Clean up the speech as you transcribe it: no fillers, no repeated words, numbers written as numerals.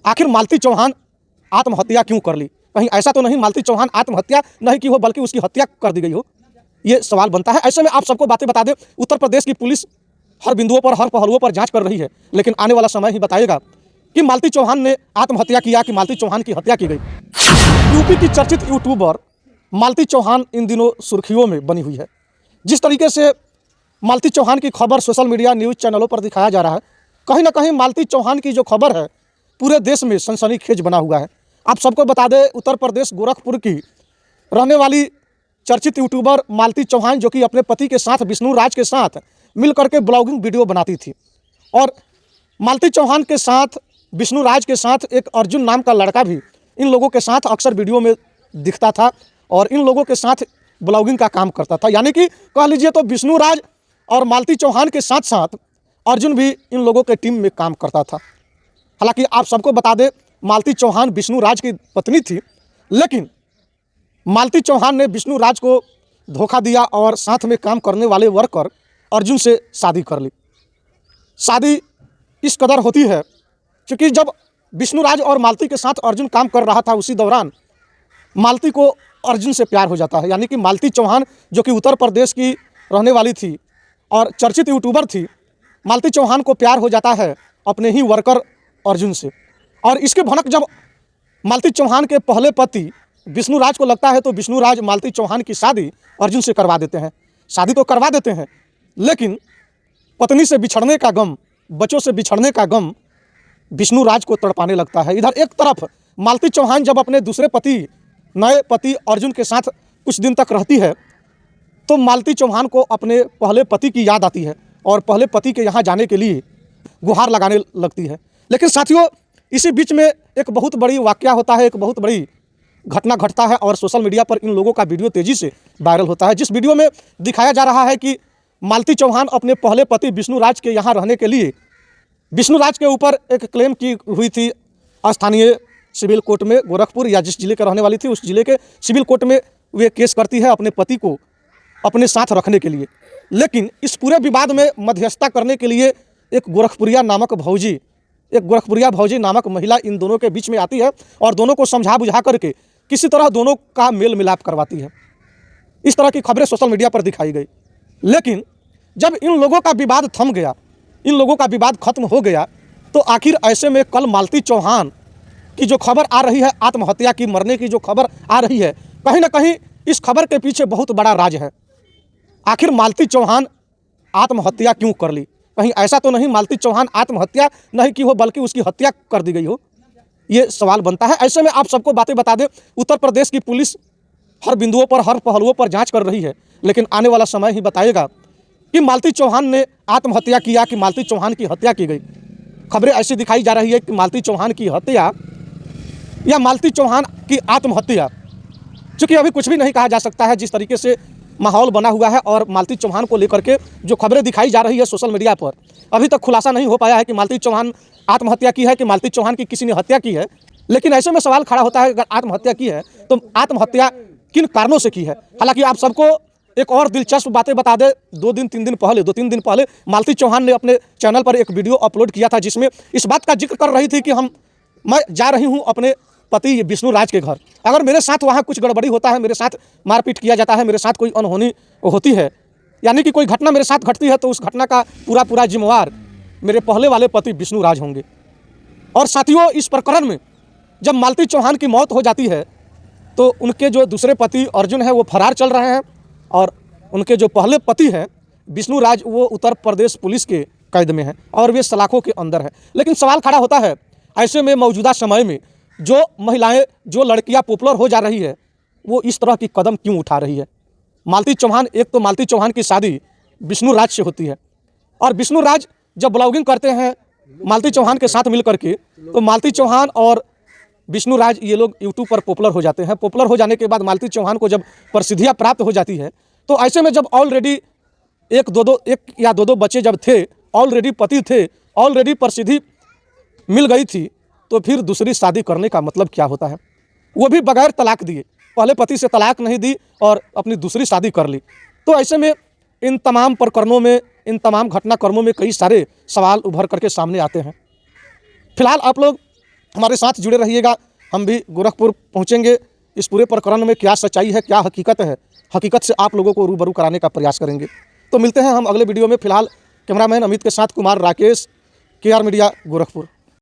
आखिर मालती चौहान आत्महत्या क्यों कर ली? कहीं ऐसा तो नहीं मालती चौहान आत्महत्या नहीं की हो बल्कि उसकी हत्या कर दी गई हो? ये सवाल बनता है। ऐसे में आप सबको बातें बता दें, उत्तर प्रदेश की पुलिस हर बिंदुओं पर, हर पहलुओं पर जांच कर रही है, लेकिन आने वाला समय ही बताएगा कि मालती चौहान ने आत्महत्या किया कि मालती चौहान की हत्या की गई। यूपी की चर्चित यूट्यूबर मालती चौहान इन दिनों सुर्खियों में बनी हुई है। जिस तरीके से मालती चौहान की खबर सोशल मीडिया न्यूज़ चैनलों पर दिखाया जा रहा है, कहीं ना कहीं मालती चौहान की जो खबर है पूरे देश में सनसनीखेज बना हुआ है। आप सबको बता दें, उत्तर प्रदेश गोरखपुर की रहने वाली चर्चित यूट्यूबर मालती चौहान, जो कि अपने पति के साथ विष्णु राज के साथ मिल करके ब्लॉगिंग वीडियो बनाती थी, और मालती चौहान के साथ विष्णु राज के साथ एक अर्जुन नाम का लड़का भी इन लोगों के साथ अक्सर वीडियो में दिखता था और इन लोगों के साथ ब्लॉगिंग का काम करता था। यानी कि कह लीजिए तो विष्णु राज और मालती चौहान के साथ साथ अर्जुन भी इन लोगों के टीम में काम करता था। हालांकि आप सबको बता दें, मालती चौहान विष्णु राज की पत्नी थी, लेकिन मालती चौहान ने विष्णु राज को धोखा दिया और साथ में काम करने वाले वर्कर अर्जुन से शादी कर ली। शादी इस कदर होती है क्योंकि जब विष्णु राज और मालती के साथ अर्जुन काम कर रहा था, उसी दौरान मालती को अर्जुन से प्यार हो जाता है। यानी कि मालती चौहान, जो कि उत्तर प्रदेश की रहने वाली थी और चर्चित यूट्यूबर थी, मालती चौहान को प्यार हो जाता है अपने ही वर्कर अर्जुन से। और इसके भनक जब मालती चौहान के पहले पति विष्णु राज को लगता है तो विष्णु राज मालती चौहान की शादी अर्जुन से करवा देते हैं। शादी तो करवा देते हैं, लेकिन पत्नी से बिछड़ने का गम, बच्चों से बिछड़ने का गम विष्णु राज को तड़पाने लगता है। इधर एक तरफ मालती चौहान जब अपने दूसरे पति, नए पति अर्जुन के साथ कुछ दिन तक रहती है तो मालती चौहान को अपने पहले पति की याद आती है और पहले पति के यहाँ जाने के लिए गुहार लगाने लगती है। लेकिन साथियों, इसी बीच में एक बहुत बड़ी वाकया होता है, एक बहुत बड़ी घटना घटता है और सोशल मीडिया पर इन लोगों का वीडियो तेज़ी से वायरल होता है, जिस वीडियो में दिखाया जा रहा है कि मालती चौहान अपने पहले पति विष्णु राज के यहाँ रहने के लिए विष्णु राज के ऊपर एक क्लेम की हुई थी स्थानीय सिविल कोर्ट में, गोरखपुर या जिस जिले के रहने वाली थी उस जिले के सिविल कोर्ट में वे केस करती है अपने पति को अपने साथ रखने के लिए। लेकिन इस पूरे विवाद में मध्यस्थता करने के लिए एक गोरखपुरिया भौजी नामक महिला इन दोनों के बीच में आती है और दोनों को समझा बुझा करके किसी तरह दोनों का मेल मिलाप करवाती है। इस तरह की खबरें सोशल मीडिया पर दिखाई गई। लेकिन जब इन लोगों का विवाद थम गया, इन लोगों का विवाद खत्म हो गया, तो आखिर ऐसे में कल मालती चौहान की जो खबर आ रही है, आत्महत्या की, मरने की जो खबर आ रही है, कहीं ना कहीं इस खबर के पीछे बहुत बड़ा राज है। आखिर मालती चौहान आत्महत्या क्यों कर ली? कहीं ऐसा तो नहीं मालती चौहान आत्महत्या नहीं की हो बल्कि उसकी हत्या कर दी गई हो? ये सवाल बनता है। ऐसे में आप सबको बातें बता दें, उत्तर प्रदेश की पुलिस हर बिंदुओं पर, हर पहलुओं पर जांच कर रही है, लेकिन आने वाला समय ही बताएगा कि मालती चौहान ने आत्महत्या किया कि मालती चौहान की हत्या की गई। खबरें ऐसी दिखाई जा रही है कि मालती चौहान की हत्या या मालती चौहान की आत्महत्या, चूँकि अभी कुछ भी नहीं कहा जा सकता है। जिस तरीके से माहौल बना हुआ है और मालती चौहान को लेकर के जो खबरें दिखाई जा रही है सोशल मीडिया पर, अभी तक खुलासा नहीं हो पाया है कि मालती चौहान आत्महत्या की है कि मालती चौहान की किसी ने हत्या की है। लेकिन ऐसे में सवाल खड़ा होता है, अगर आत्महत्या की है तो आत्महत्या किन कारणों से की है? हालांकि आप सबको एक और दिलचस्प बातें बता दें, 2-3 दिन पहले मालती चौहान ने अपने चैनल पर एक वीडियो अपलोड किया था जिसमें इस बात का जिक्र कर रही थी कि मैं जा रही हूँ अपने पति विष्णु राज के घर, अगर मेरे साथ वहाँ कुछ गड़बड़ी होता है, मेरे साथ मारपीट किया जाता है, मेरे साथ कोई अनहोनी होती है, यानी कि कोई घटना मेरे साथ घटती है, तो उस घटना का पूरा जिम्मेवार मेरे पहले वाले पति विष्णु राज होंगे। और साथियों, इस प्रकरण में जब मालती चौहान की मौत हो जाती है तो उनके जो दूसरे पति अर्जुन है वो फरार चल रहे हैं और उनके जो पहले पति हैं विष्णु राज, वो उत्तर प्रदेश पुलिस के कैद में हैं और वे सलाखों के अंदर हैं। लेकिन सवाल खड़ा होता है, ऐसे में मौजूदा समय में जो महिलाएं, जो लड़कियां पॉपुलर हो जा रही है, वो इस तरह की कदम क्यों उठा रही है? मालती चौहान, एक तो मालती चौहान की शादी विष्णु राज से होती है और विष्णु राज जब ब्लॉगिंग करते हैं मालती चौहान के साथ मिल करके, तो मालती चौहान और विष्णु राज ये लोग यूट्यूब पर पॉपुलर हो जाते हैं। पॉपुलर हो जाने के बाद मालती चौहान को जब प्रसिद्धियाँ प्राप्त हो जाती है, तो ऐसे में जब ऑलरेडी एक या दो बच्चे जब थे, ऑलरेडी पति थे, ऑलरेडी प्रसिद्धि मिल गई थी, तो फिर दूसरी शादी करने का मतलब क्या होता है? वो भी बगैर तलाक दिए, पहले पति से तलाक नहीं दी और अपनी दूसरी शादी कर ली। तो ऐसे में इन तमाम प्रकरणों में, इन तमाम घटनाक्रमों में कई सारे सवाल उभर करके सामने आते हैं। फिलहाल आप लोग हमारे साथ जुड़े रहिएगा। हम भी गोरखपुर पहुँचेंगे, इस पूरे प्रकरण में क्या सच्चाई है, क्या हकीकत है, हकीकत से आप लोगों को रूबरू कराने का प्रयास करेंगे। तो मिलते हैं हम अगले वीडियो में। फिलहाल कैमरामैन अमित के साथ कुमार राकेश, KR मीडिया, गोरखपुर।